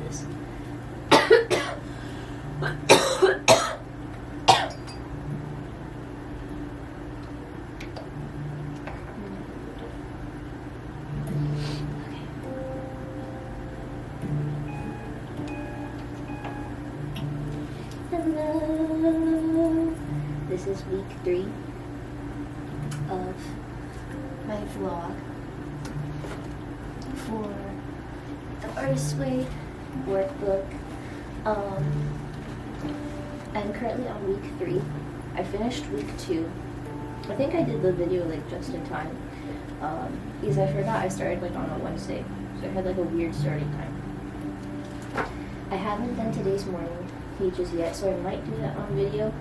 this. Hello. This is week 3 of my vlog for the Artist's Way workbook. I'm currently on week 3. I finished week 2. I think I did the video like just in time because I forgot I started like on a Wednesday, so I had like a weird starting time. I haven't done today's morning pages yet, so I might do that on video,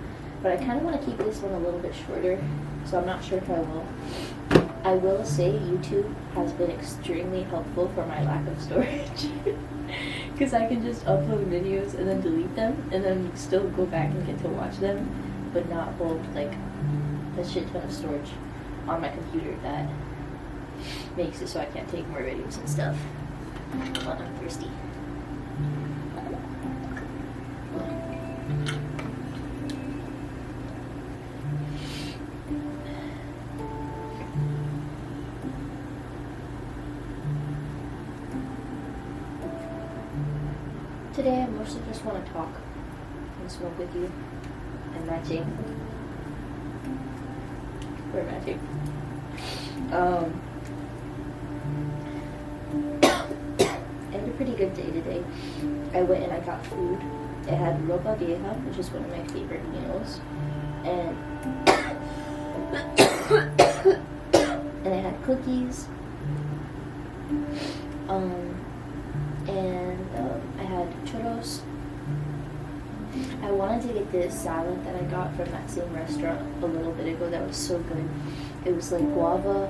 but I kind of want to keep this one a little bit shorter, so I'm not sure if I will. I will say YouTube has been extremely helpful for my lack of storage because I can just upload videos and then delete them and then still go back and get to watch them, but not hold like a shit ton of storage on my computer that makes it so I can't take more videos and stuff. But I'm thirsty. Today I mostly just want to talk and smoke with you and matching. We're matching. I had a pretty good day today. I went and I got food. It had ropa vieja, which is one of my favorite meals, and and I had cookies. I had churros. I wanted to get this salad that I got from that same restaurant a little bit ago that was so good. It was like guava,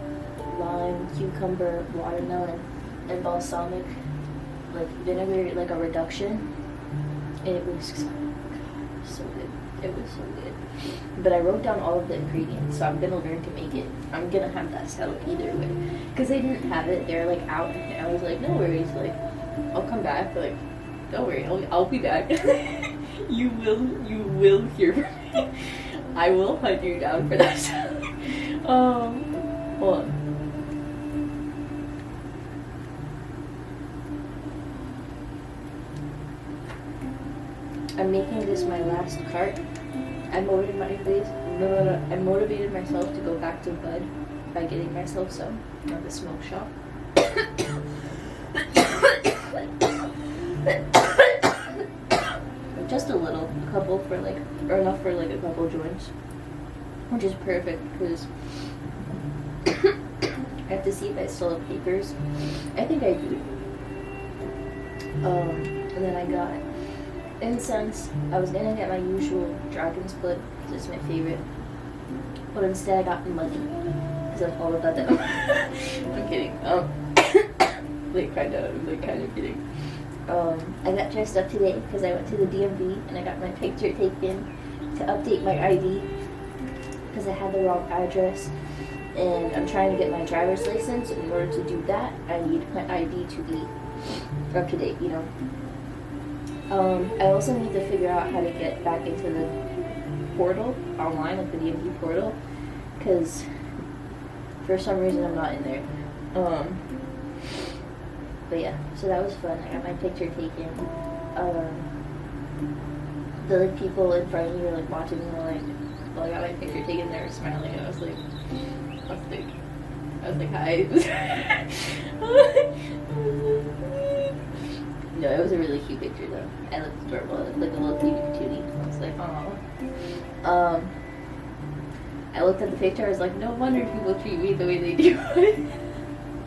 lime, cucumber, watermelon, and balsamic, like vinegar, like a reduction. And it was so good. It was so good. But I wrote down all of the ingredients, so I'm gonna learn to make it. I'm gonna have that salad either way. Because they didn't have it, they're like out, and I was like, no worries, like, I'll come back, like, don't worry, I'll be back. You will hear from me. I will hunt you down for that salad. Hold on. I'm making this my last cart. I motivated myself to go back to bud by getting myself some at the smoke shop. Just a little, a couple for like, or enough for like a couple joints, which is perfect because I have to see if I still have papers. I think I do. And then I got incense. I was gonna get my usual dragon's blood because it's my favorite, but instead I got money because I'm all about that. I'm kidding. Like kind of kidding. I got dressed up today because I went to the DMV and I got my picture taken to update my ID because I had the wrong address, and I'm trying to get my driver's license. In order to do that, I need my ID to be up to date, you know. I also need to figure out how to get back into the portal online, like the DMV portal, because for some reason I'm not in there. But yeah, so that was fun. I got my picture taken. The like people in front of me were like watching me, were like, well, I got my picture taken, they were smiling, and I was like, hi. No, it was a really cute picture though. I looked adorable. I looked like a little baby patootie. I was like, aw. I looked at the picture, I was like, no wonder people treat me the way they do.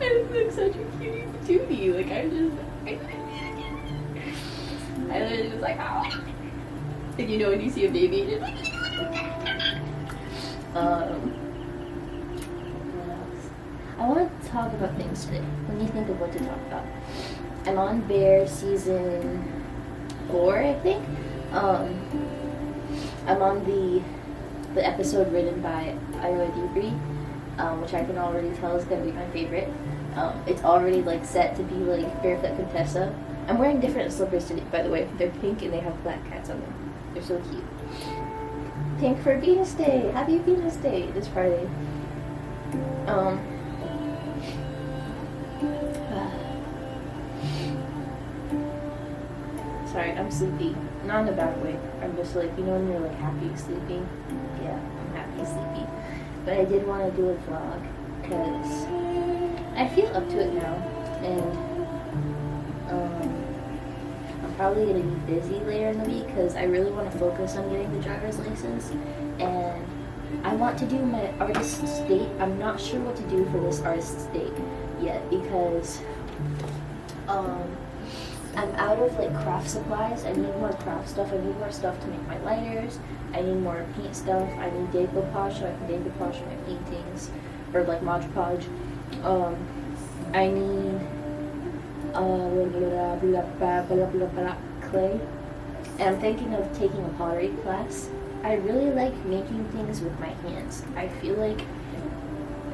I look like such a cutie patootie. Like, I literally was like, oh. And you know when you see a baby, it's like, what else? I want to talk about things today. Let me think of what to talk about. I'm on Bear season 4, I think. I'm on the episode written by Ira Debris, which I can already tell is gonna be my favorite. It's already like set to be like Barefoot Contessa, I'm wearing different slippers today, by the way. They're pink and they have black cats on them. They're so cute. Pink for Venus Day! Happy Venus Day! This Friday. Sorry, I'm sleepy. Not in a bad way. I'm just like, you know when you're like happy sleeping? Yeah, I'm happy sleepy. But I did want to do a vlog because I feel up to it now, and I'm probably going to be busy later in the week because I really want to focus on getting the driver's license, and I want to do my artist state. I'm not sure what to do for this artist state yet because I'm out of like craft supplies. I need more craft stuff. I need more stuff to make my lighters. I need more paint stuff. I need decoupage so I can decoupage my paintings, or like Mod Podge. I need clay. And I'm thinking of taking a pottery class. I really like making things with my hands. I feel like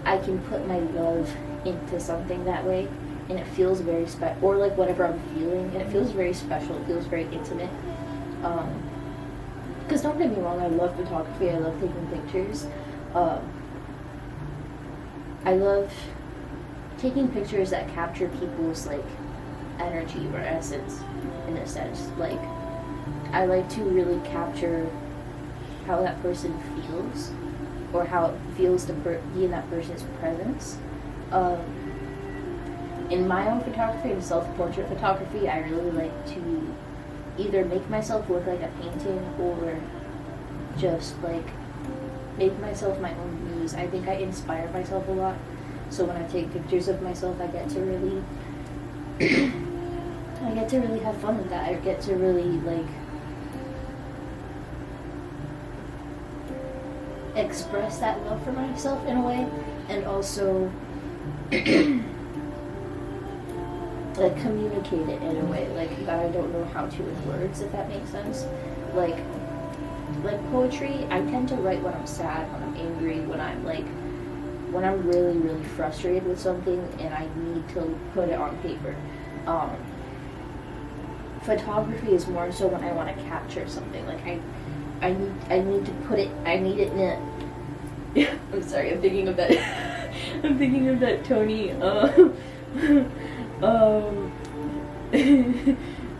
I can put my love into something that way, and it feels very special, or like whatever I'm feeling, and it feels very special. It feels very intimate. Because don't get me wrong, I love photography. I love taking pictures. I love taking pictures that capture people's like energy or essence, in a sense. Like, I like to really capture how that person feels, or how it feels to be in that person's presence. In my own photography and self-portrait photography, I really like to either make myself look like a painting or just like make myself my own muse. I think I inspire myself a lot, so when I take pictures of myself, I get to really have fun with that. I get to really like express that love for myself in a way, and also like communicate it in a way like that I don't know how to in words, if that makes sense. Like poetry, I tend to write when I'm sad, when I'm angry, when I'm really, really frustrated with something and I need to put it on paper. Photography is more so when I want to capture something. Like I need to put it, I need it in a I'm sorry, I'm thinking of that I'm thinking of that Tony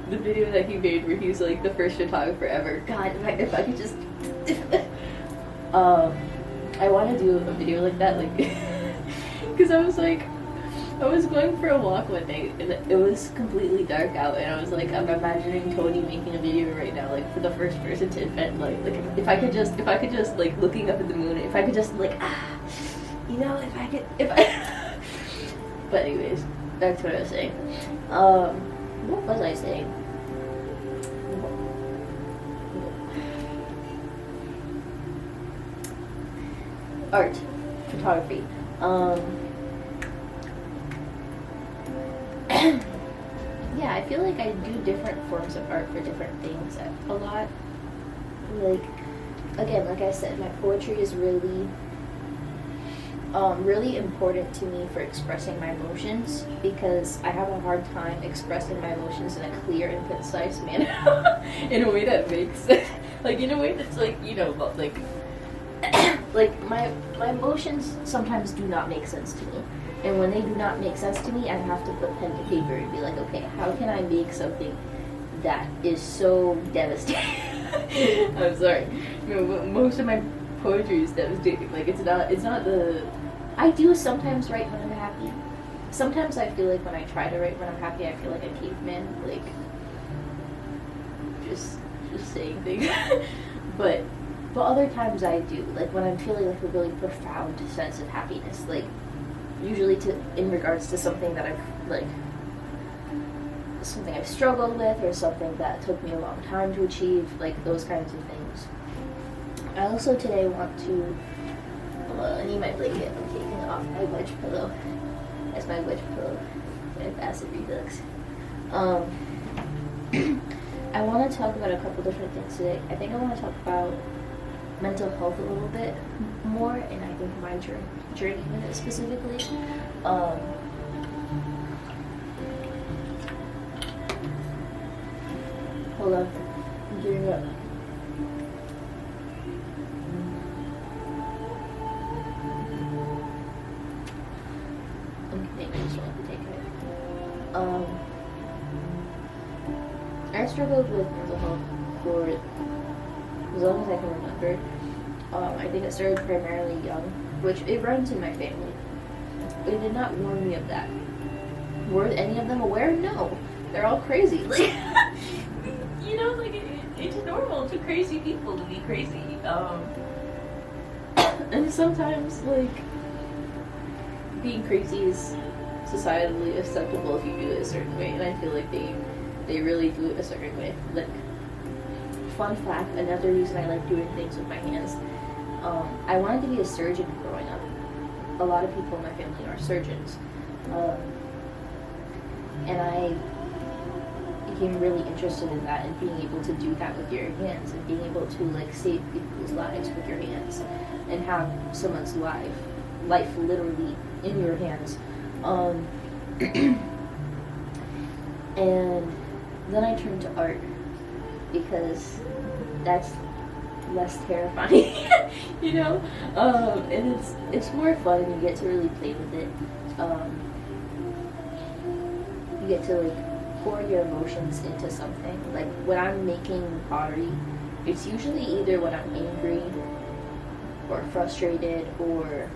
the video that he made where he was like the first photographer ever. God, if I could just I want to do a video like that, like because I was going for a walk one day and it was completely dark out, and I was like, I'm imagining Tony making a video right now, like for the first person to invent like if I could just like looking up at the moon, if I could just like but anyways, that's what I was saying. What was I saying? Art, photography. Yeah, I feel like I do different forms of art for different things a lot. Like, again, like I said, my poetry is really really important to me for expressing my emotions, because I have a hard time expressing my emotions in a clear and concise manner in a way that makes like in a way that's like, you know, like like my emotions sometimes do not make sense to me, and when they do not make sense to me, I have to put pen to paper and be like, okay, how can I make something that is so devastating? I'm sorry, most of my poetry is devastating. Like it's not the I do sometimes write when I'm happy. Sometimes I feel like when I try to write when I'm happy, I feel like a caveman, like just saying things. but other times I do, like when I'm feeling like a really profound sense of happiness, like usually in regards to something that I've struggled with, or something that took me a long time to achieve, like those kinds of things. I also today want to I need my blanket. I'm taking off my wedge pillow. That's my wedge pillow. I have acid reflux. I want to talk about a couple different things today. I think I want to talk about mental health a little bit more, and I think my journey with it specifically. Hold on. I'm getting up. I just wanted to take it. I struggled with mental health for as long as I can remember. I think it started primarily young, which it runs in my family. They did not warn me of that. Were any of them aware? No. They're all crazy. Like, you know, like it's normal to crazy people to be crazy. And sometimes, like, being crazy is societally acceptable if you do it a certain way, and I feel like they really do it a certain way. Like, fun fact, another reason I like doing things with my hands, I wanted to be a surgeon growing up. A lot of people in my family are surgeons, and I became really interested in that, and being able to do that with your hands, and being able to like save people's lives with your hands, and have someone's life literally in your hands. And then I turned to art because that's less terrifying, you know. And it's more fun, and you get to really play with it. You get to like pour your emotions into something. Like when I'm making pottery, it's usually either when I'm angry or frustrated or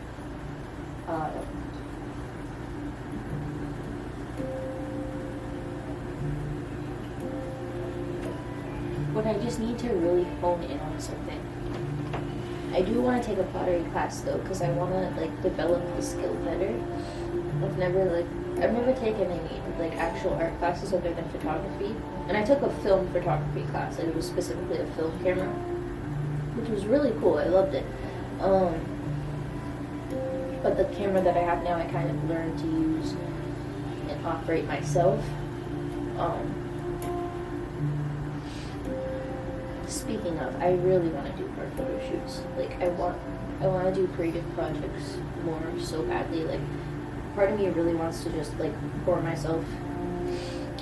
when I just need to really hone in on something. I do want to take a pottery class though, because I want to like develop the skill better. I've never taken any like actual art classes other than photography, and I took a film photography class. Like, it was specifically a film camera, which was really cool. I loved it. But the camera that I have now, I kind of learned to use and operate myself. Speaking of, I really want to do art photo shoots. Like, I want to do creative projects more so badly. Like, part of me really wants to just like pour myself,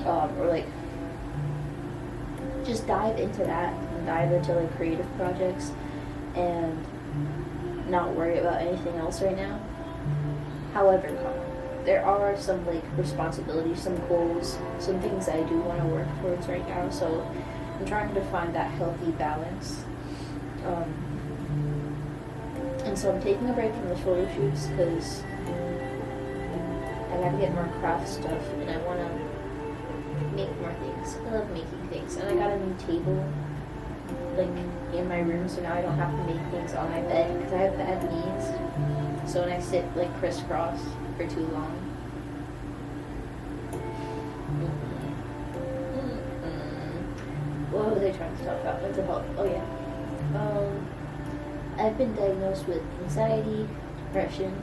or like just dive into that, and dive into like creative projects, and not worry about anything else right now. However, there are some like responsibilities, some goals, some things I do want to work towards right now. So I'm trying to find that healthy balance. And so I'm taking a break from the photo shoots because I gotta get more craft stuff, and I want to make more things. I love making things, and I got a new table like in my room, so now I don't have to make things on my bed because I have bad knees. So when I sit like crisscross for too long, what was I trying to talk about? Mental health. Oh yeah. I've been diagnosed with anxiety, depression,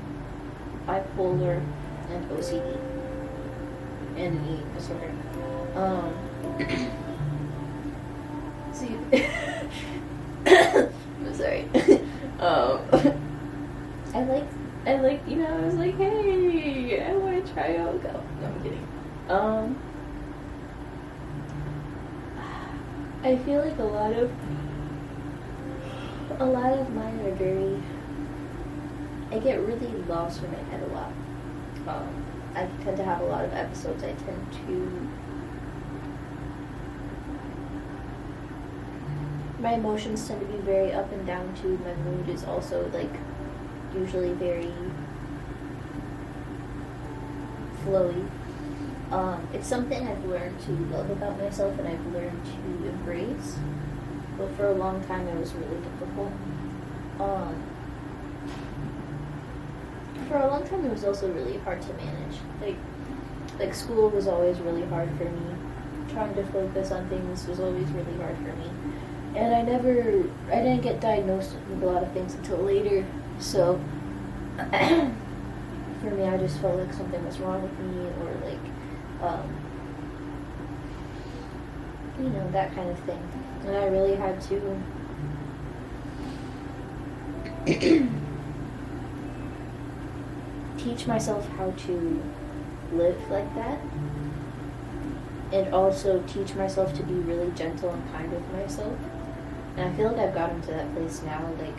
bipolar, and OCD, and an eating disorder. See, I'm sorry. I like, you know, I was like, hey, I want to try yoga. No, I'm kidding. I feel like a lot of mine are very, I get really lost in my head a lot. I tend to have a lot of episodes. I tend to, my emotions tend to be very up and down too. My mood is also like usually very flowy. It's something I've learned to love about myself, and I've learned to embrace, but for a long time it was really difficult. For a long time it was also really hard to manage. Like school was always really hard for me. Trying to focus on things was always really hard for me. And I didn't get diagnosed with a lot of things until later. So for me, I just felt like something was wrong with me, or like, you know, that kind of thing. And I really had to teach myself how to live like that, and also teach myself to be really gentle and kind with myself. And I feel like I've gotten to that place now, like,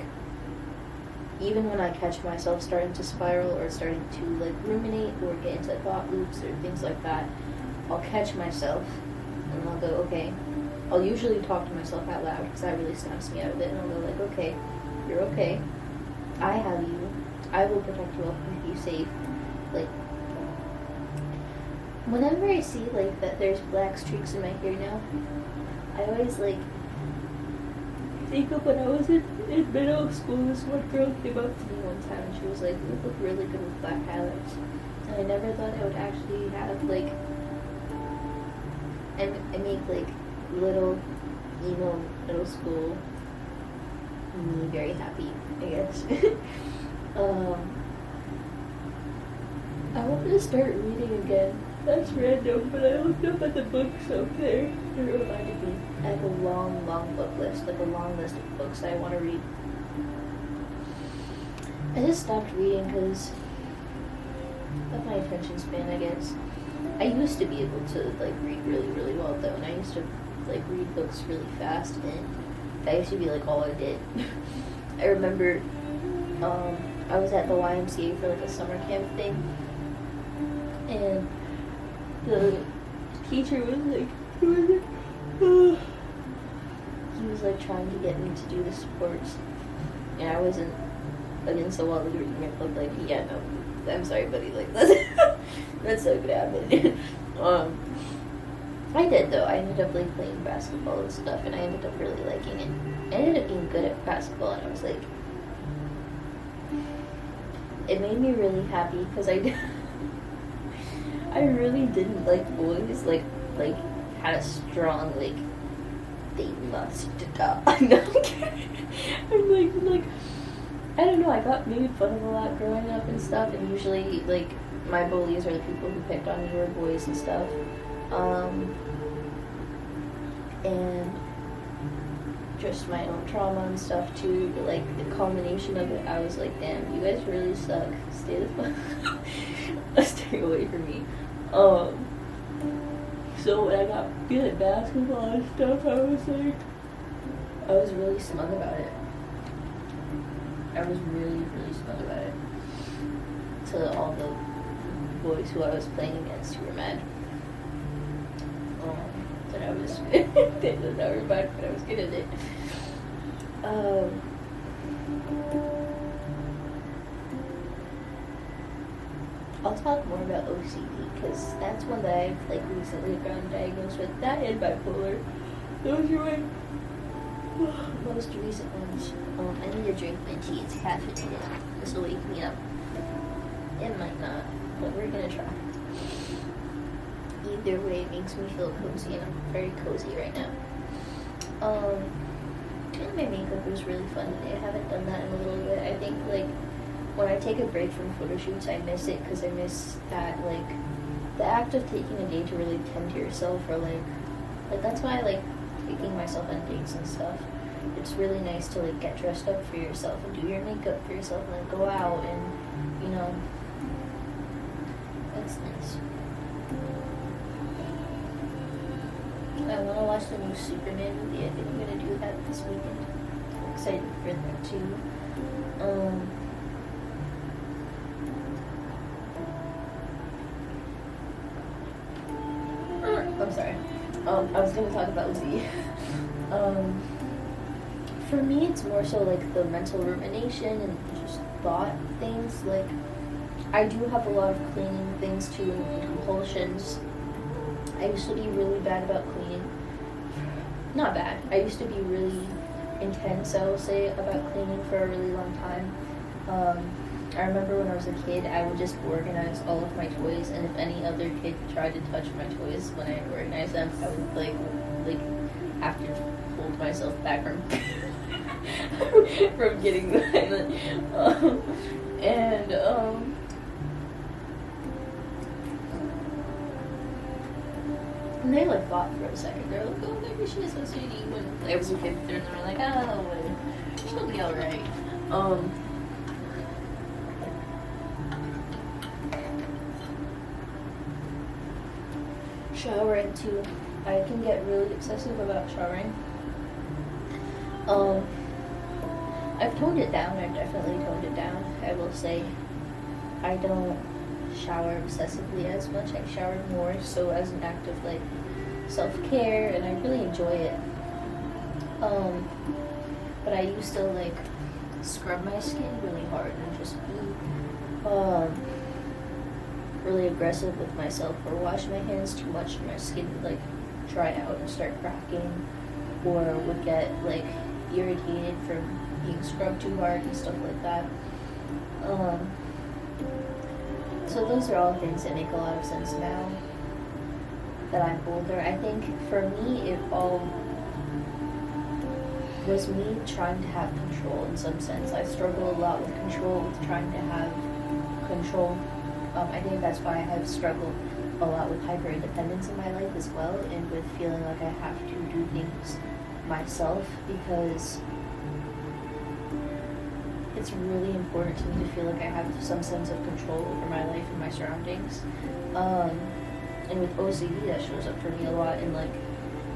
even when I catch myself starting to spiral or starting to, like, ruminate or get into thought loops or things like that, I'll catch myself and I'll go, okay. I'll usually talk to myself out loud because that really snaps me out of it, and I'll go like, okay, you're okay. I have you. I will protect you. I'll keep you safe. Like, whenever I see, like, that there's black streaks in my hair now, I always, like, think of when I was in middle school. This one girl came up to me one time and she was like, you look really good with black highlights. And I never thought I would actually have, like, I make, like, little emo middle school me very happy, I guess. I wanted to start reading again. That's random, but I looked up at the books up there. It reminded me. I have a long, long book list, like a long list of books I want to read. I just stopped reading because of my attention span, I guess. I used to be able to, like, read really, really well, though, and I used to, like, read books really fast, and that used to be, like, all I did. I remember, I was at the YMCA for, like, a summer camp thing, and the teacher was like, he was like trying to get me to do the sports, and I wasn't against the wall reading my book, like, yeah, no, I'm sorry, buddy, like, that's not gonna happen. I did, though. I ended up, like, playing basketball and stuff, and I ended up really liking it. I ended up being good at basketball, and I was like, it made me really happy, because I really didn't like boys, like, had a strong, like, they must die. No, I'm like, I don't know, I got made fun of a lot growing up and stuff, and usually, like, my bullies are the people who picked on me were boys and stuff. And just my own trauma and stuff too, but, like, the culmination of it, I was like, damn, you guys really suck. Stay the fuck stay away from me. So when I got good at basketball and stuff, I was really smug about it. I was really, really smug about it. To all the boys who I was playing against who were mad. That I was they didn't know everybody, but I was good at it. I'll talk more about OCD because that's one that I've, like, recently gotten diagnosed with. That and bipolar. Those are my most recent ones. I need to drink my tea. It's caffeinated. This will wake me up. It might not, but we're gonna try. Either way, it makes me feel cozy, and I'm very cozy right now. And my makeup was really fun today. I haven't done that in a little bit. I think, like, when I take a break from photo shoots, I miss it because I miss that, like, the act of taking a day to really tend to yourself, or, like, that's why I like taking myself on dates and stuff. It's really nice to, like, get dressed up for yourself and do your makeup for yourself and, like, go out and, you know, that's nice. I want to watch the new Superman movie. I think I'm going to do that this weekend. I'm excited for that too. I'm sorry. I was going to talk about Z. For me, it's more so, like, the mental rumination and just thought things. Like, I do have a lot of cleaning things too, and compulsions. I used to be really bad about cleaning. Not bad. I used to be really intense, I will say, about cleaning for a really long time. I remember when I was a kid, I would just organize all of my toys, and if any other kid tried to touch my toys when I organized them, I would, like have to hold myself back from from getting violent. And they, like, thought for a second. They were like, oh, maybe she has OCD. When I was a kid, they were like, oh, whatever. She'll be alright. showering too. I can get really obsessive about showering. I've toned it down. I've definitely toned it down. I will say I don't shower obsessively as much. I shower more so as an act of like self-care, and I really enjoy it. But I used to like scrub my skin really hard and just be really aggressive with myself, or wash my hands too much and my skin would like dry out and start cracking, or would get like irritated from being scrubbed too hard and stuff like that. So those are all things that make a lot of sense now that I'm older. I think for me it all was me trying to have control in some sense. I struggle a lot with control, with trying to have control. I think that's why I have struggled a lot with hyper-independence in my life as well, and with feeling like I have to do things myself, because it's really important to me to feel like I have some sense of control over my life and my surroundings. And with OCD, that shows up for me a lot in like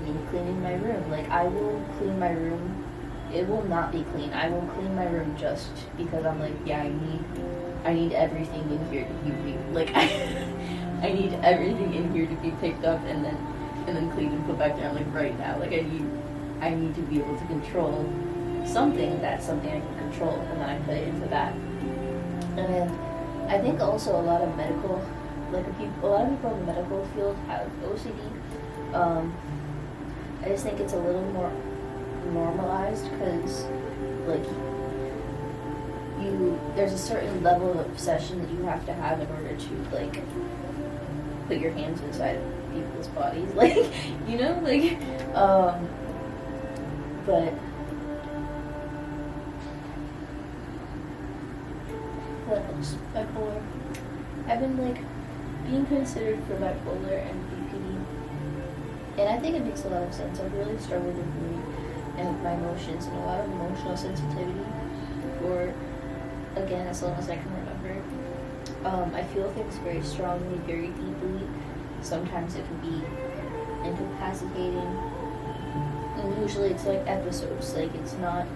me cleaning my room. Like I will clean my room. It will not be clean. I will clean my room just because I'm like, yeah, I need everything in here to be like I need everything in here to be picked up and then cleaned and put back down like right now. Like I need to be able to control something. That's something I can control, and then I put it into that. And I think also a lot of medical, like a lot of people in the medical field have OCD. I just think it's a little more normalized because, like, there's a certain level of obsession that you have to have in order to, like, put your hands inside of people's bodies, like, you know, like, but what else? Bipolar. I've been, like, being considered for bipolar and BPD, and I think it makes a lot of sense. I've really struggled with mood and my emotions and a lot of emotional sensitivity for, again, as long as I can remember. I feel things very strongly, very deeply. Sometimes it can be incapacitating, and usually it's like episodes. Like it's not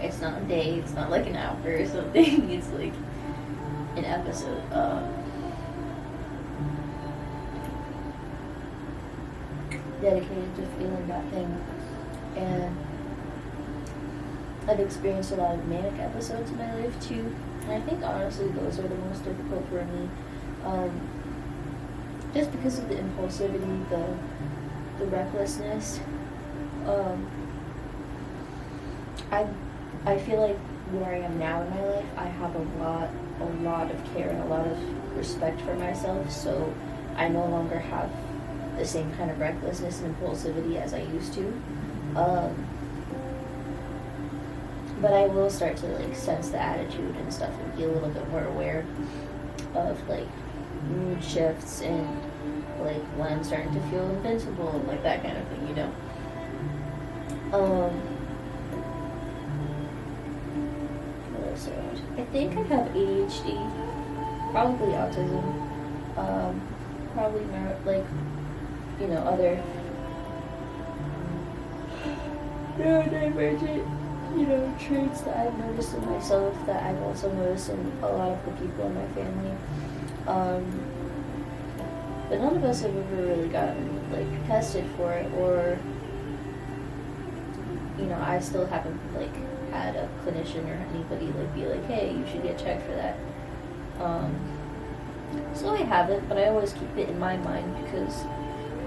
a day, it's not like an hour or something. It's like an episode. Dedicated to feeling that thing. And I've experienced a lot of manic episodes in my life too, and I think honestly those are the most difficult for me, just because of the impulsivity, the recklessness. I feel like where I am now in my life, I have a lot of care and a lot of respect for myself, so I no longer have the same kind of recklessness and impulsivity as I used to. But I will start to like sense the attitude and stuff and be a little bit more aware of like mood shifts and like when I'm starting to feel invincible and like that kind of thing, you know. What else do I want? I think I have ADHD, probably autism, probably like, you know, other neurodivergent, you know, traits that I've noticed in myself that I've also noticed in a lot of the people in my family. But none of us have ever really gotten like tested for it, or you know, I still haven't like had a clinician or anybody like be like, hey, you should get checked for that. So I haven't, but I always keep it in my mind because,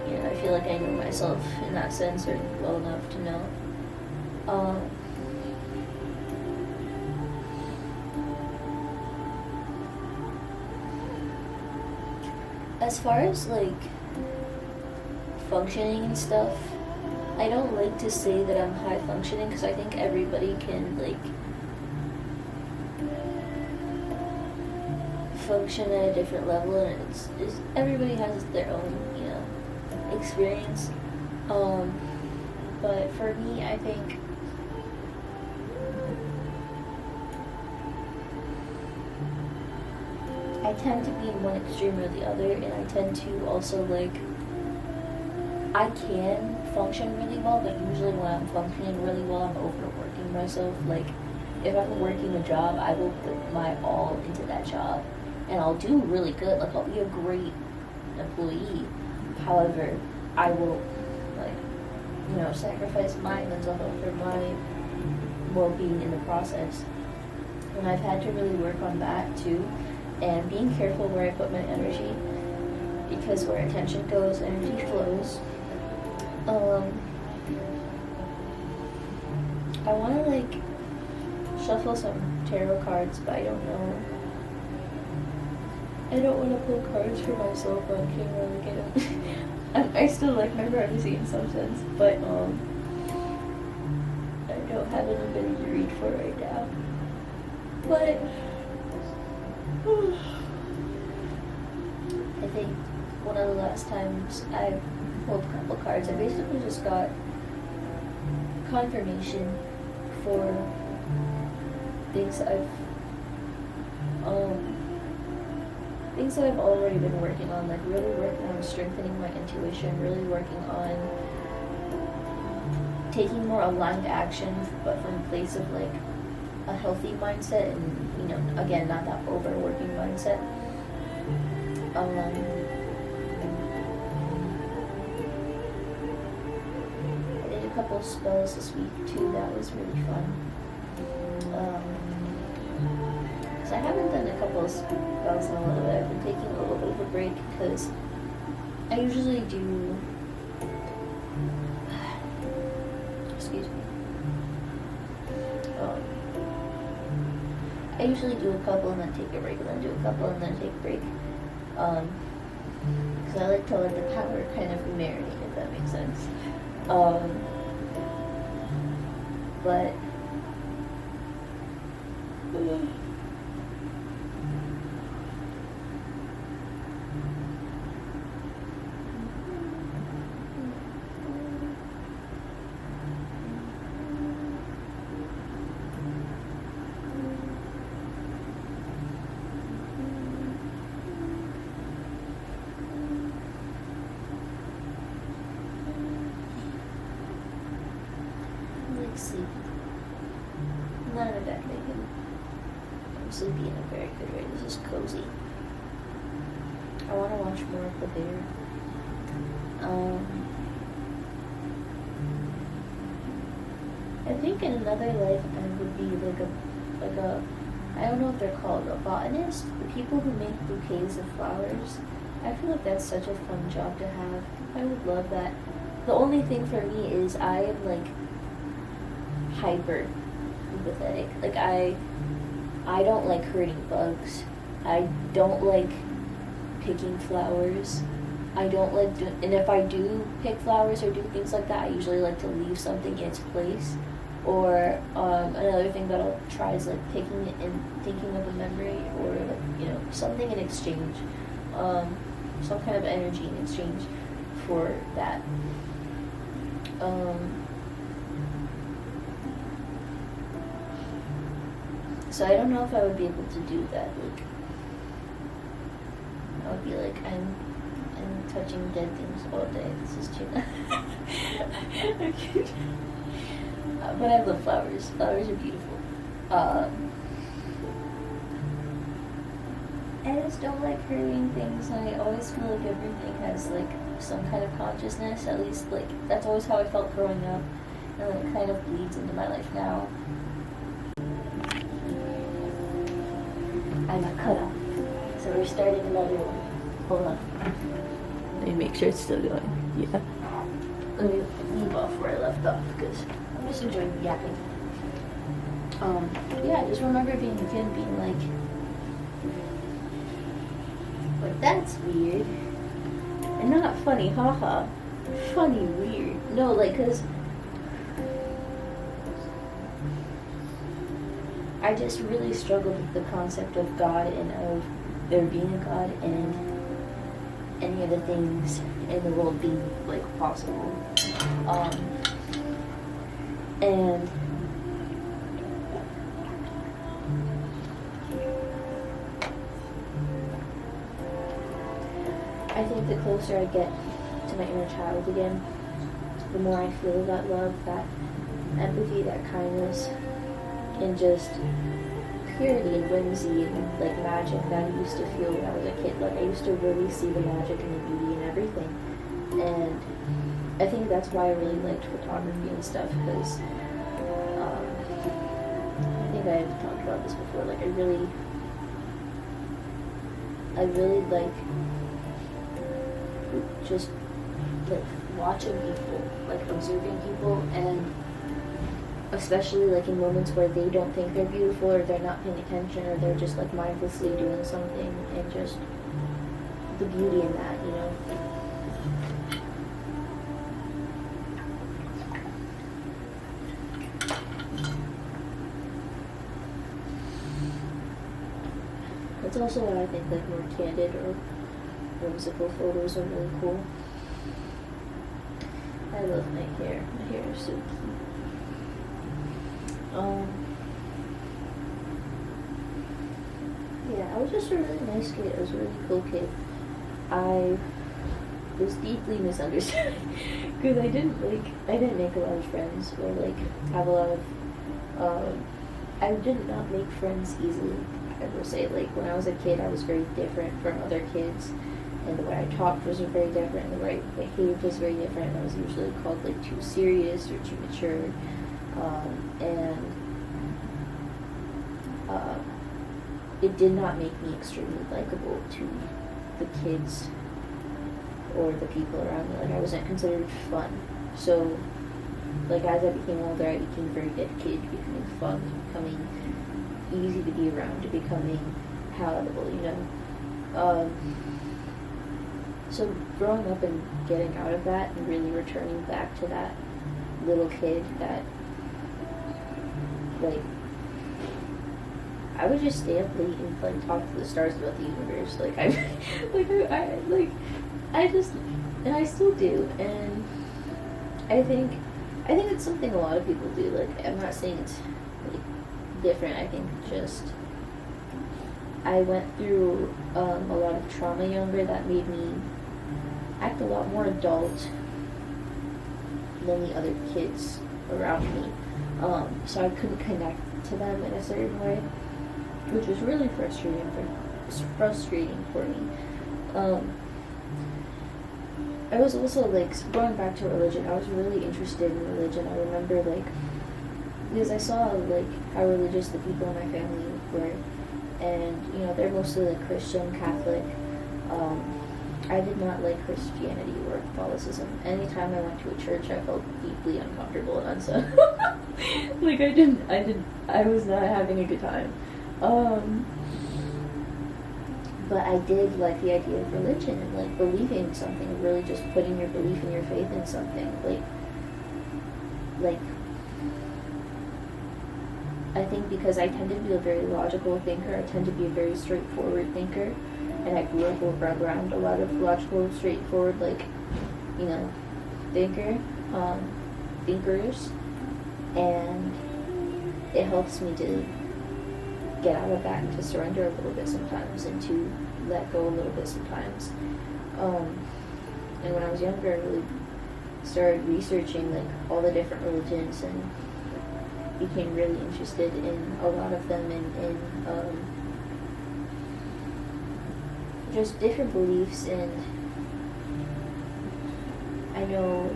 you know, I feel like I know myself in that sense, or well enough to know. As far as like functioning and stuff, I don't like to say that I'm high functioning because I think everybody can like function at a different level, and it's everybody has their own, you know, experience. But for me, I think I tend to be in one extreme or the other, and I tend to also like, I can function really well, but usually when I'm functioning really well, I'm overworking myself. Like, if I'm working a job, I will put my all into that job, and I'll do really good. Like, I'll be a great employee. However, I will, like, you know, sacrifice my mental health or my well-being in the process. And I've had to really work on that too, and being careful where I put my energy, because where attention goes, energy flows. I want to like shuffle some tarot cards, but I don't know. I don't want to pull cards for myself, but I can't really get them. I still like my privacy in some sense, but I don't have anybody to read for right now. But I think one of the last times I pulled a couple cards, I basically just got confirmation for things I've already been working on, like really working on strengthening my intuition, really working on taking more aligned action, but from a place of like a healthy mindset, and you know, again, not that overworking mindset. I did a couple spells this week too. That was really fun. So I haven't done a couple of spells in a little bit. I've been taking a little bit of a break because I usually do. Excuse me. I usually do a couple and then take a break, and then do a couple and then take a break. Because I like to let the power kind of marinate, if that makes sense. But sleep. I'm not in a bed making. I'm sleepy in a very good way. This is cozy. I want to watch more of The Bear. I think in another life I would be like a I don't know what they're called, a botanist. The people who make bouquets of flowers. I feel like that's such a fun job to have. I would love that. The only thing for me is I am like hyper empathetic. Like I don't like hurting bugs. I don't like picking flowers. I don't like and if I do pick flowers or do things like that, I usually like to leave something in its place. Or another thing that I'll try is like picking it and thinking of a memory, or like, you know, something in exchange, some kind of energy in exchange for that. So I don't know if I would be able to do that. Like, I would be like, I'm touching dead things all day. This is too much. But I love flowers. Flowers are beautiful. I just don't like hurting things. I always feel like everything has like some kind of consciousness. At least like that's always how I felt growing up, and it kind of bleeds into my life now. I got cut off. So we're starting another one. Hold on. Let me make sure it's still going. Yeah. Let me leave off where I left off because I'm just enjoying yapping. Yeah, just remember being a kid being like, but that's weird. And not funny, haha. Funny, weird. No, like, cause I just really struggled with the concept of God and of there being a God and any of the things in the world being like possible. And I think the closer I get to my inner child again, the more I feel that love, that empathy, that kindness, and just purity and whimsy and like magic that I used to feel when I was a kid. Like I used to really see the magic and the beauty in everything. And I think that's why I really liked photography and stuff, because I think I've talked about this before. Like I really like just like watching people, like observing people, and especially like in moments where they don't think they're beautiful, or they're not paying attention, or they're just like mindlessly doing something, and just the beauty in that, you know. That's also why I think like more candid or whimsical photos are really cool. I love my hair. My hair is so cute. Yeah, I was just a really nice kid. I was a really cool kid. I was deeply misunderstood because I didn't make a lot of friends, or like have a lot of I did not make friends easily. I will say, like when I was a kid, I was very different from other kids, and the way I talked was very different, and the way I behaved was very different. I was usually called like too serious or too mature, and it did not make me extremely likable to the kids or the people around me. Like I wasn't considered fun. So like as I became older, I became very dedicated to becoming fun, to becoming easy to be around, to becoming palatable, you know. So growing up and getting out of that and really returning back to that little kid that, like, I would just stay up late and like talk to the stars about the universe. Like I still do, and I think it's something a lot of people do. Like I'm not saying it's like different. I think just I went through a lot of trauma younger that made me act a lot more adult than the other kids around me. So I couldn't connect to them in a certain way, which was really frustrating for me. I was also like going back to religion. I was really interested in religion. I remember like because I saw like how religious the people in my family were, and you know they're mostly like Christian, Catholic. I did not like Christianity or Catholicism. Anytime I went to a church, I felt deeply uncomfortable and unsafe. Like I was not having a good time. But I did like the idea of religion and like believing in something, really just putting your belief and your faith in something. Like I think because I tend to be a very logical thinker, I tend to be a very straightforward thinker, and I grew up around a lot of logical, straightforward, like, you know, thinkers, and it helps me to get out of that and to surrender a little bit sometimes and to let go a little bit sometimes. And when I was younger, I really started researching like all the different religions and became really interested in a lot of them, and in just different beliefs. And I know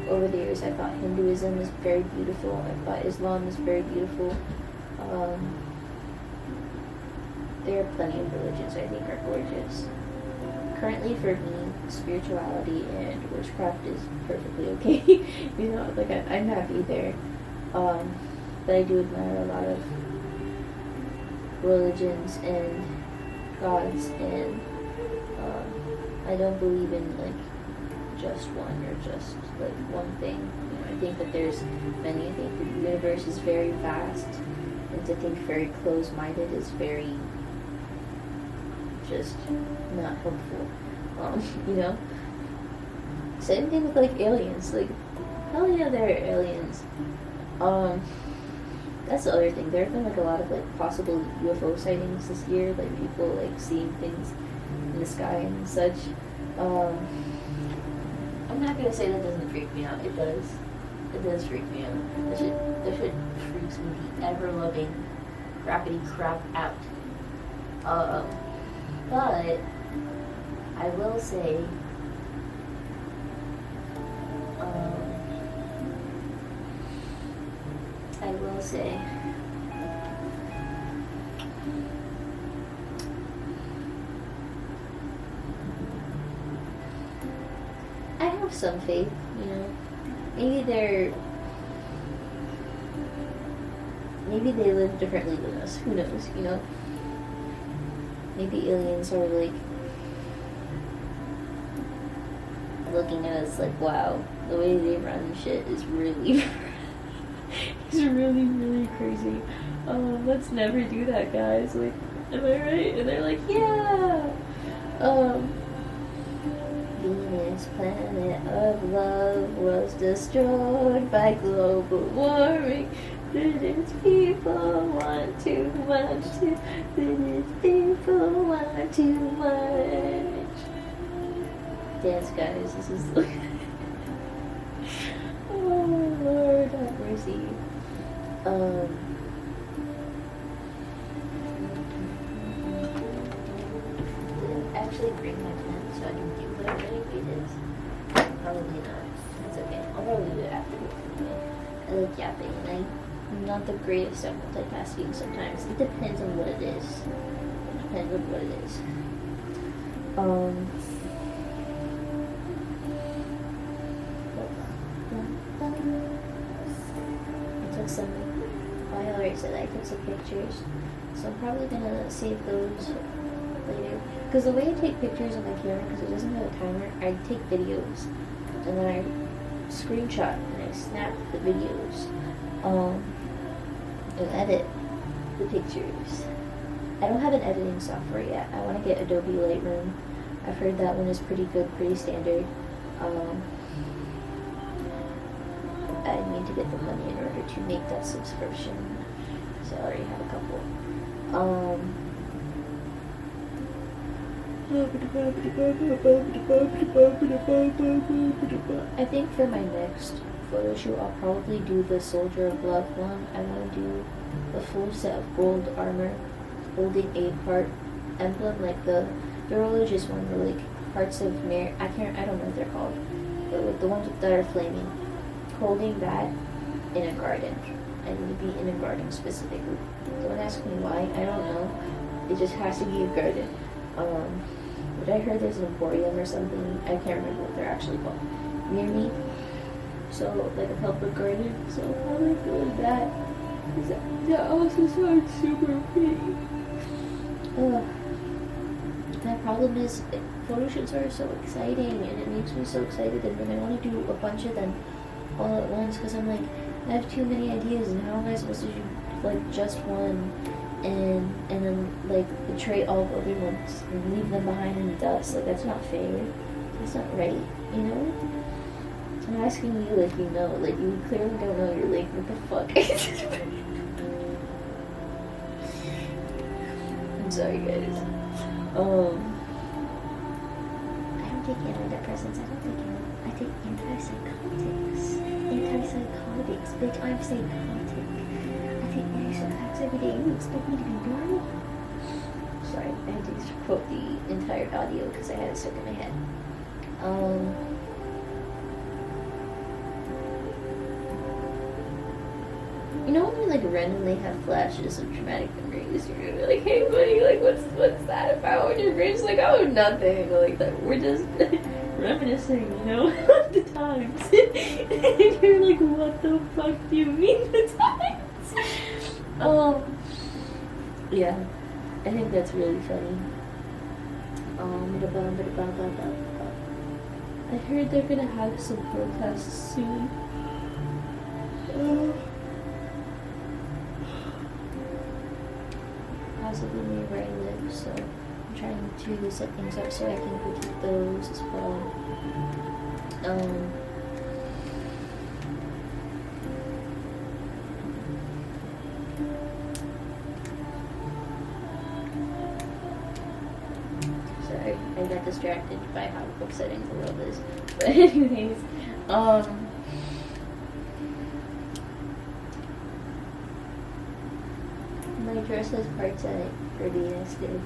over the years I thought Hinduism is very beautiful, I thought Islam is very beautiful. There are plenty of religions I think are gorgeous. Currently for me, spirituality and witchcraft is perfectly okay. You know, like I'm happy there. But I do admire a lot of religions and gods, and I don't believe in like just one or just like one thing. You know, I think that there's many. I think the universe is very vast, and to think very close-minded is very just not helpful. You know? Same thing with like aliens. Like, hell yeah, there are aliens. That's the other thing. There have been like a lot of like possible UFO sightings this year, like people like seeing things in the sky and such. I'm not gonna say that doesn't freak me out. It does. It does freak me out. That shit freaks me the ever-loving crappity crap out. But I will say, I have some faith, you know. Maybe they live differently than us. Who knows, you know? Maybe aliens are like looking at us like, wow, the way they run shit is really is really, really crazy. Let's never do that, guys. Like, am I right? And they're like, yeah. Venus, planet of love, was destroyed by global warming. Did its people want too much? Did its people want too much? Dance, guys. This is like, oh Lord, have mercy. Actually bring my pen so I can do whatever it is. Probably not. It's okay. I'll probably do it after. I like yapping, and I'm not the greatest at multitasking sometimes. It depends on what it is. It depends on what it is. I took some, I already said I took some pictures, so I'm probably gonna save those later. Because the way I take pictures on my camera, because it doesn't have a timer, I take videos, and then I screenshot and I snap the videos, and edit the pictures. I don't have an editing software yet. I want to get Adobe Lightroom. I've heard that one is pretty good, pretty standard. I need to get the money in order to make that subscription. So I already have a couple. I think for my next photo shoot, I'll probably do the Soldier of Love one. I want to do the full set of gold armor, holding a heart emblem, like the religious one, the like hearts of Mary. I don't know what they're called, but like the ones that are flaming, holding that in a garden. I need to be in a garden specifically. Don't ask me why. I don't know. It just has to be a garden. But I heard there's an emporium or something. I can't remember what they're actually called near me. So like a public garden. So I'll probably do that. That also sounds super pretty. My problem is photo shoots are so exciting, and it makes me so excited, and then I want to do a bunch of them all at once because I'm like, I have too many ideas, and how am I supposed to do like just one and then like betray all the other ones and leave them behind in the dust? Like, that's not fair. That's not right, you know? I'm asking you like you know, like you clearly don't know. You're like, what the fuck? I'm sorry, guys. I don't take antidepressants. I take antipsychotics. Antipsychotics, bitch. I'm psychotic. I take antipsychotics every day. You expect me to be normal? Sorry, I had to quote the entire audio because I had it stuck in my head. You know when we like randomly have flashes of traumatic memories, you're gonna be like, hey buddy, like what's that about? And your brain's like, oh, nothing. Like that, we're just reminiscing, you know, of the times. And you're like, what the fuck do you mean the times? Yeah, I think that's really funny. I heard they're gonna have some protests soon. Possibly near where I live, so I'm trying to set things up so I can critique those as well. Sorry. distracted by how upsetting the world is. But anyways, my dress has parts in it for being aesthetic.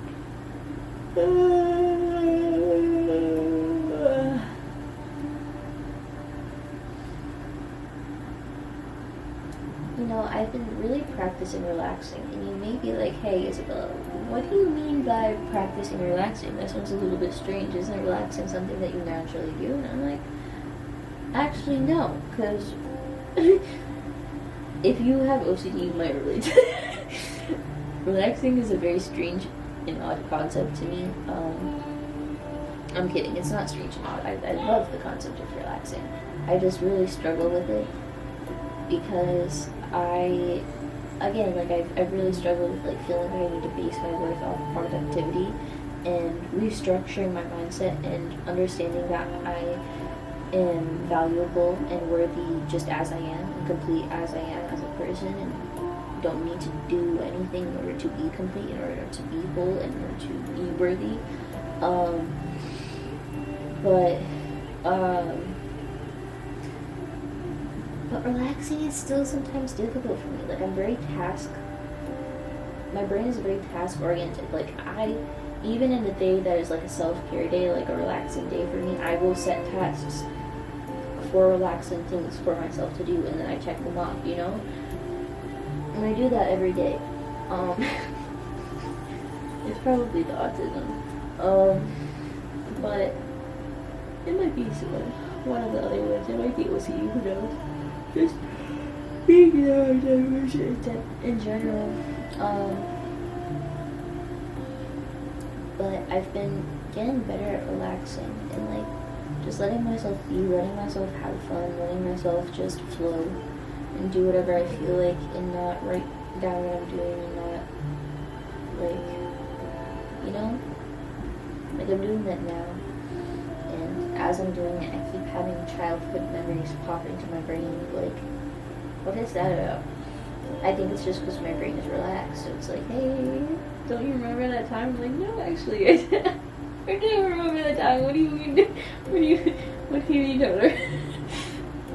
You know, I've been really practicing relaxing, and you may be like, hey, Isabella, what do you mean by practicing relaxing? That sounds a little bit strange. Isn't relaxing something that you naturally do? And I'm like, actually, no, because if you have OCD, you might relate. Relaxing is a very strange and odd concept to me. I'm kidding, it's not strange and odd. I love the concept of relaxing. I just really struggle with it because I've really struggled with like feeling like I need to base my worth off productivity and restructuring my mindset and understanding that I am valuable and worthy just as I am and complete as I am as a person, and don't need to do anything in order to be complete, in order to be whole, in order to be worthy. But relaxing is still sometimes difficult for me. Like, my brain is very task oriented. Like, even in the day that is like a self-care day, like a relaxing day for me, I will set tasks for relaxing things for myself to do, and then I check them off, you know? And I do that every day. It's probably the autism. But it might be one of the other ones. It might be OCD, who knows? Just being in general. But I've been getting better at relaxing and like just letting myself be, letting myself have fun, letting myself just flow and do whatever I feel like, and not write down what I'm doing, and not like, you know, like I'm doing that now. And as I'm doing it, I keep having childhood memories pop into my brain. Like, what is that about? I think it's just because my brain is relaxed. So it's like, hey, don't you remember that time? I'm like, no, actually, I didn't remember that time. What do you mean? What do you mean, Taylor?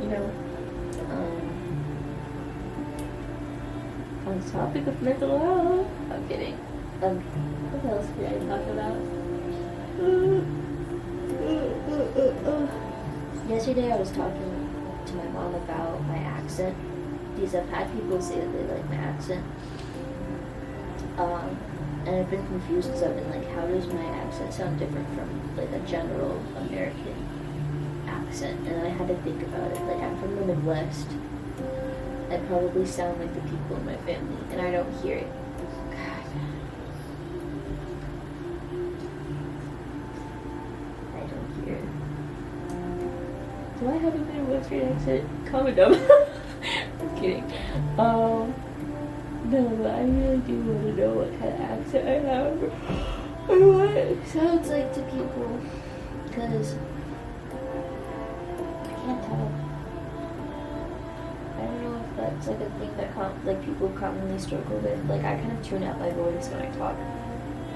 You know. On the topic of mental health. I'm kidding. What else did I talk about? Yesterday I was talking to my mom about my accent, because I've had people say that they like my accent. And I've been confused because I've been like, how does my accent sound different from like a general American accent? And I had to think about it. Like, I'm from the Midwest. I probably sound like the people in my family, and I don't hear it. God. I don't hear it. Do I have a Midwestern accent? Comment down. I'm kidding. No, but I really do want to know what kind of accent I have, or what it sounds like to people, because I can't tell. I don't know if that's like a thing that people commonly struggle with. Like, I kind of tune out my voice when I talk,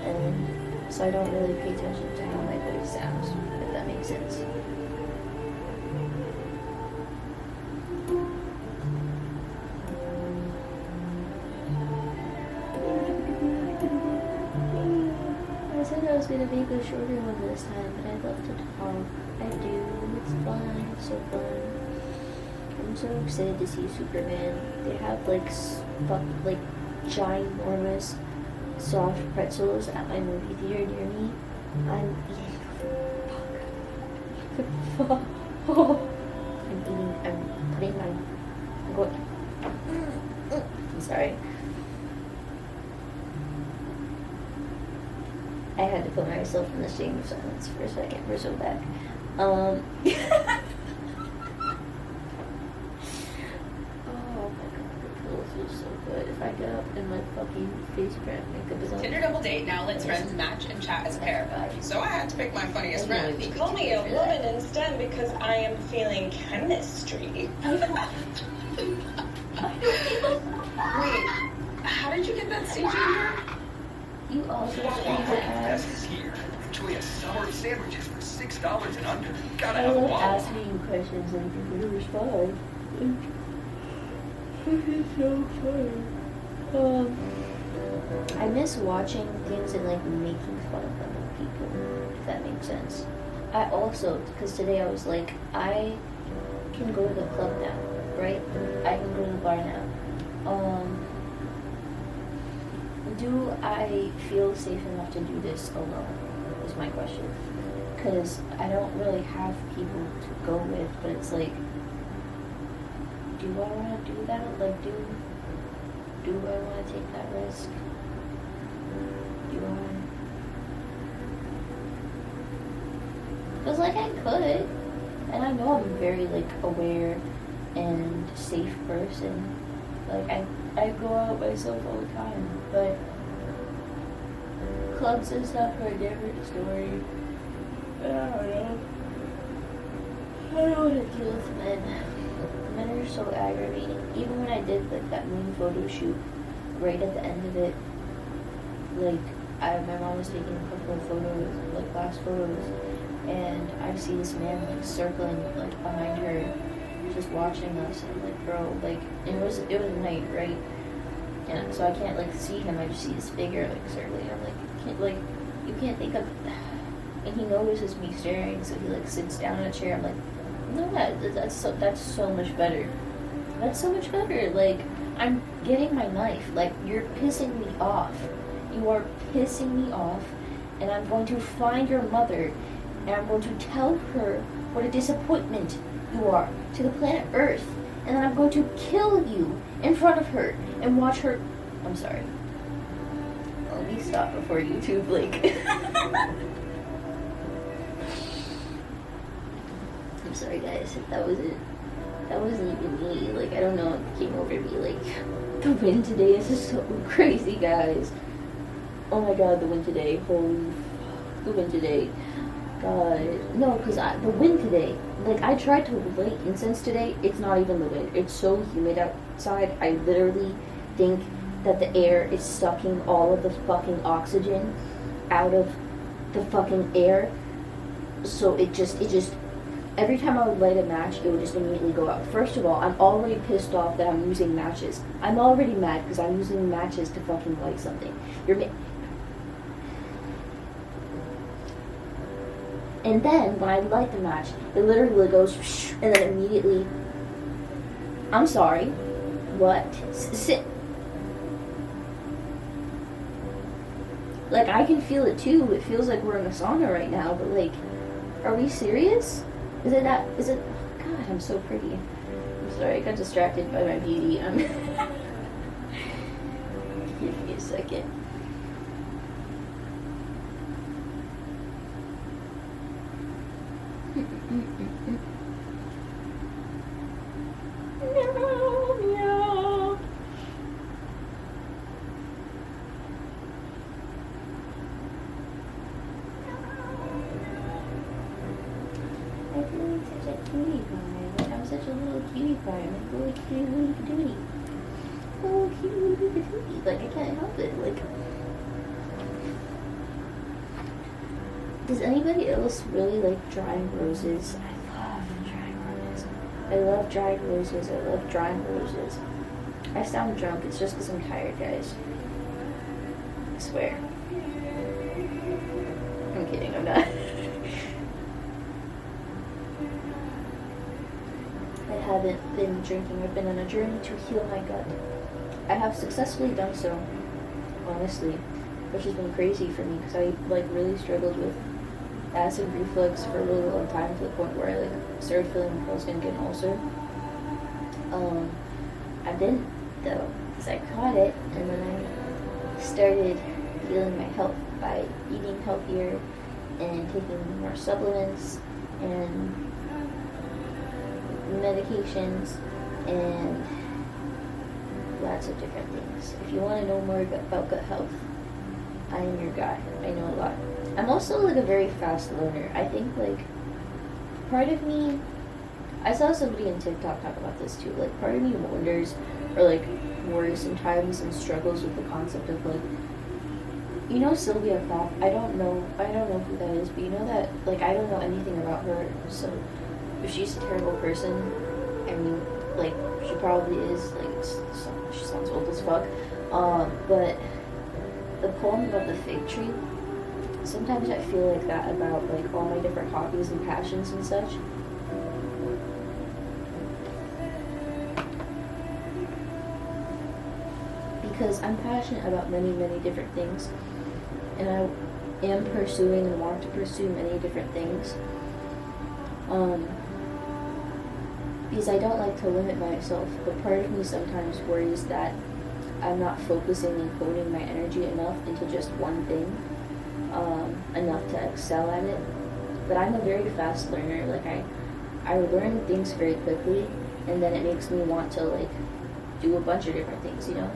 and so I don't really pay attention to how my voice sounds, if that makes sense. I said I was gonna make a shorter one this time, but I'd love to talk. I do. It's fun. It's so fun. I'm so excited to see Superman. They have like ginormous soft pretzels at my movie theater near me. I'm eating the fuck. I'm sorry. I had to put myself in the shame of silence for a second. We're so back. Oh my god, the pillow feels so good. If I get up and my fucking face print makeup is on. Tinder double date. Now let's friends match and chat as a pair. So I had to pick my funniest friend. Call me a woman instead because I am feeling chemistry. Wait, how did you get that stage here? You also think that Here. actually a summer of sandwiches for $6 and under. Gotta I have a love wallet. asking you questions and you can respond. It's so funny. I miss watching things and like making fun of them with people, if that makes sense. I also, because today I was like, I can go to the club now, right? I can go to the bar now. Do I feel safe enough to do this alone? Is my question. Because I don't really have people to go with, but it's like, do I want to do that? Like, do I want to take that risk? Do I? Because, like, I could. And I know I'm a very, like, aware and safe person. Like, I go out myself all the time. But clubs and stuff are a different story. I don't know. I don't want to deal with men. Men are so aggravating. Even when I did like that moon photo shoot, right at the end of it, like my mom was taking a couple of photos, like last photos, and I see this man like circling like behind her, just watching us. And I'm like, bro, like it was night, right? And so I can't like see him. I just see his figure like circling. I'm like, you can't think of. And he notices me staring, so he like sits down in a chair. I'm like, no, that's so much better. That's so much better. Like, I'm getting my knife. Like, you're pissing me off. You are pissing me off, and I'm going to find your mother, and I'm going to tell her what a disappointment you are to the planet Earth, and then I'm going to kill you in front of her and watch her. I'm sorry. Let me stop before YouTube, like. I'm sorry, guys. That wasn't even me. Like, I don't know what came over me. Like, the wind today is just so crazy, guys. Oh my god, the wind today. Holy, the wind today. God, no, because the wind today. Like, I tried to light incense today. It's not even the wind. It's so humid outside. I literally think that the air is sucking all of the fucking oxygen out of the fucking air. So it just. Every time I would light a match, it would just immediately go out. First of all, I'm already pissed off that I'm using matches. I'm already mad because I'm using matches to fucking light something. And then, when I light the match, it literally goes, and then immediately, I'm sorry, what? Sit. Like, I can feel it too. It feels like we're in a sauna right now, but like, are we serious? Is it, God, I'm so pretty. I'm sorry, I got distracted by my beauty. Give me a second. I feel like such a cutie pie. Like, I'm such a little cutie pie. I'm like a little cutie little patootie. Oh, cute little patootie. Like, I can't help it. Like, does anybody else really like drying roses? I love drying roses. I love dried roses. I love drying roses. I sound drunk. It's just because I'm tired, guys. I swear. I'm kidding. I'm not. I haven't been drinking. I've been on a journey to heal my gut. I have successfully done so, honestly, which has been crazy for me because I like really struggled with acid reflux for a really long time to the point where I like started feeling like I was gonna get an ulcer. I didn't though because I caught it, and then I started healing my health by eating healthier and taking more supplements and medications and lots of different things. If you want to know more about gut health, I am your guy. I know a lot. I'm also like a very fast learner. I think like part of me, I saw somebody in TikTok talk about this too, like part of me wonders or like worries sometimes and struggles with the concept of like You know Sylvia Plath? I don't know who that is, but you know that, like, I don't know anything about her, so if she's a terrible person, I mean, like, she probably is, like, she sounds old as fuck, but the poem about the fig tree, sometimes I feel like that about, like, all my different hobbies and passions and such. Because I'm passionate about many, many different things, and I am pursuing and want to pursue many different things. Because I don't like to limit myself, but part of me sometimes worries that I'm not focusing and honing my energy enough into just one thing, enough to excel at it. But I'm a very fast learner. Like, I learn things very quickly, and then it makes me want to, like, do a bunch of different things, you know?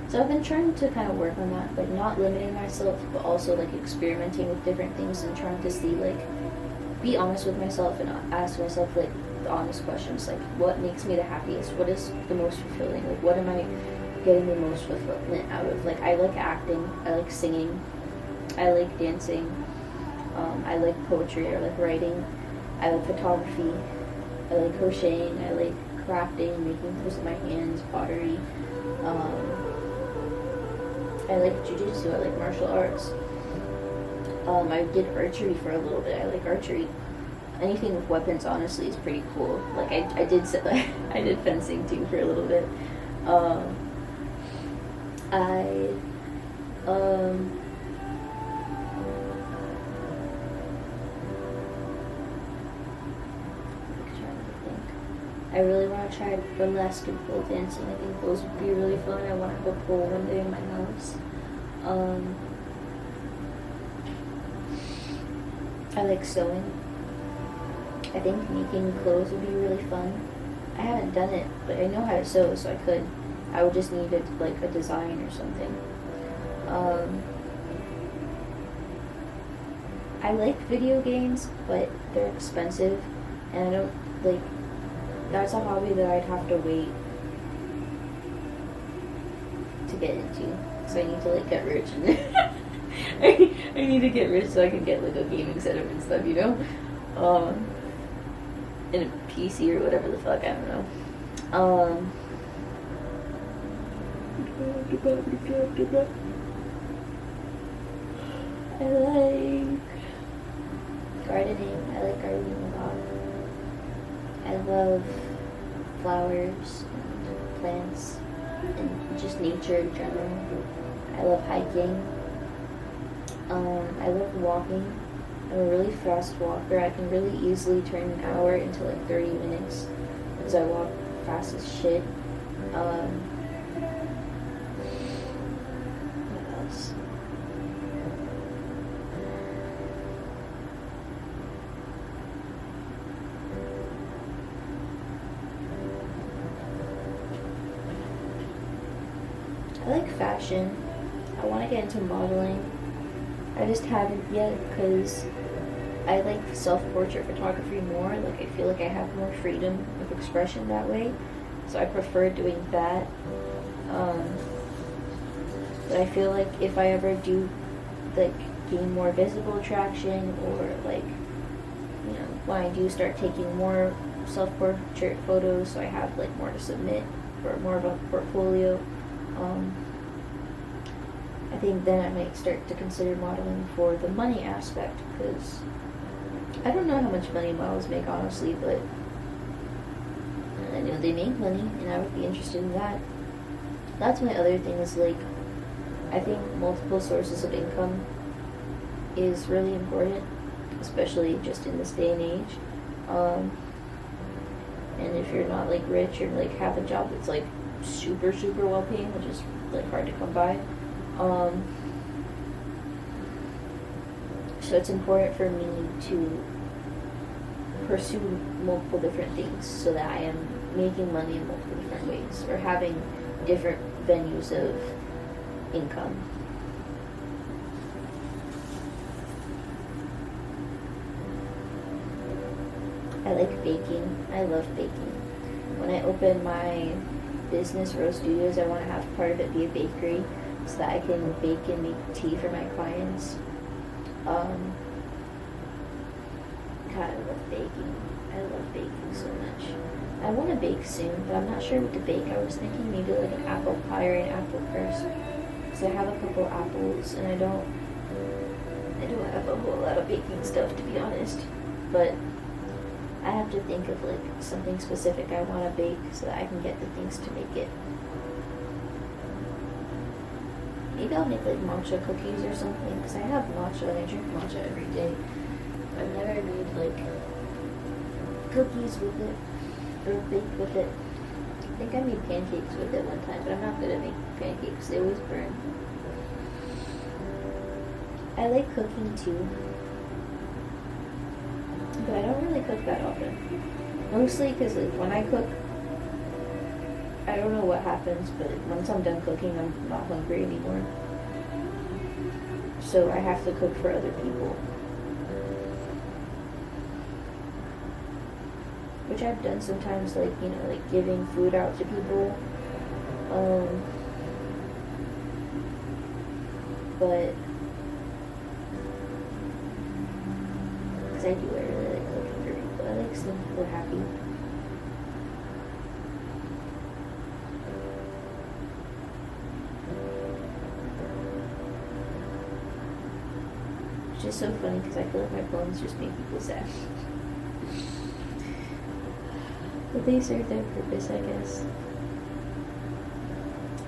So I've been trying to kind of work on that, like, not limiting myself, but also, like, experimenting with different things and trying to see, like, be honest with myself and ask myself, like, the honest questions, like, what makes me the happiest? What is the most fulfilling? Like, what am I getting the most fulfillment out of? Like, I like acting, I like singing, I like dancing, I like poetry, I like writing, I like photography, I like crocheting, I like crafting, making things with my hands, pottery, I like jujitsu, I like martial arts. I did archery for a little bit. I like archery. Anything with weapons, honestly, is pretty cool. Like, I did I did fencing too for a little bit. I really want to try burlesque and pole dancing. I think those would be really fun. I want to go pole one day in my house. I like sewing. I think making clothes would be really fun. I haven't done it, but I know how to sew, so I could. I would just need it, like, a design or something. I like video games, but they're expensive, and I don't, like, that's a hobby that I'd have to wait to get into, so I need to, like, get rich, and I need to get rich so I can get, like, a gaming setup and stuff, you know? In a PC or whatever the fuck, I don't know. I like gardening. I like gardening a lot. I love flowers and plants and just nature in general. I love hiking. I love walking. I'm a really fast walker. I can really easily turn an hour into like 30 minutes because I walk fast as shit. What else? I like fashion. I want to get into modeling. I just haven't yet because I like self-portrait photography more. Like, I feel like I have more freedom of expression that way, so I prefer doing that. But I feel like if I ever do, like, gain more visible traction, or, like, you know, when I do start taking more self-portrait photos, so I have, like, more to submit for more of a portfolio, I think then I might start to consider modeling for the money aspect, because I don't know how much money models make, honestly, but I know they make money, and I would be interested in that. That's my other thing, is, like, I think multiple sources of income is really important, especially just in this day and age. And if you're not, like, rich, or, like, have a job that's, like, super, super well paying, which is, like, hard to come by. So it's important for me to pursue multiple different things so that I am making money in multiple different ways, or having different venues of income. I like baking. I love baking. When I open my business, Rose Studios, I want to have part of it be a bakery so that I can bake and make tea for my clients. God, I love baking. I love baking so much. I want to bake soon, but I'm not sure what to bake. I was thinking maybe like an apple pie or an apple crisp. Because I have a couple apples and I don't have a whole lot of baking stuff, to be honest. But I have to think of like something specific I want to bake so that I can get the things to make it. Maybe I'll make like matcha cookies or something, because I have matcha and I drink matcha every day. I've never made like cookies with it or baked with it. I think I made pancakes with it one time, but I'm not good at making pancakes. They always burn. I like cooking too, but I don't really cook that often. Mostly because like, when I cook, I don't know what happens, but once I'm done cooking, I'm not hungry anymore. So I have to cook for other people. Which I've done sometimes, like, you know, like giving food out to people. But, because I really like cooking for people. I like seeing people happy. It's just so funny because I feel like my poems just make people sad. But they serve their purpose, I guess.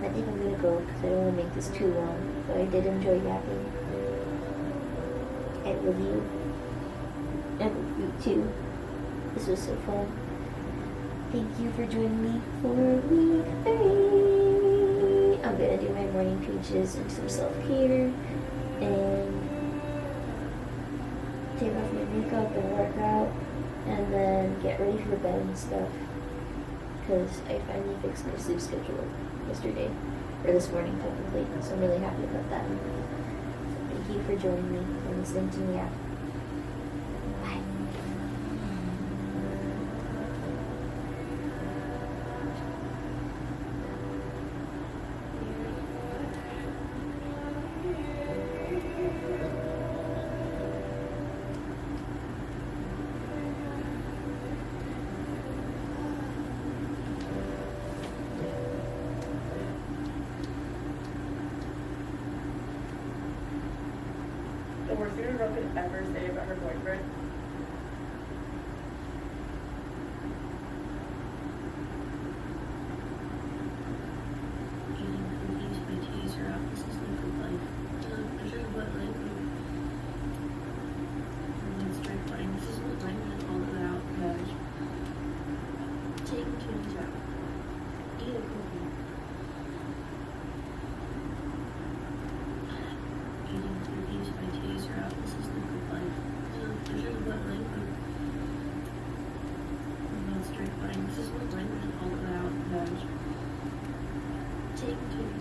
I think I'm gonna go because I don't want to make this too long. But I did enjoy yapping. I love you. I love you too. This was so fun. Thank you for joining me for week 3. I'm gonna do my morning pages and some self-care and take off my makeup and work out. And then get ready for bed and stuff. Because I finally fixed my sleep schedule yesterday. Or this morning, technically. So I'm really happy about that. So thank you for joining me and listening to me out. Bye. The worst thing a girl could ever say about her boyfriend. Eating cookies by taser out. This is liquid life. This is what life is. And then strike flying. This is what life is all about, guys. Take cookies out. Eat a cookie. Eating cookies by taser out. This is liquid life. This is what life is. And then strike flying. This is what life is all about, guys. Take cookies.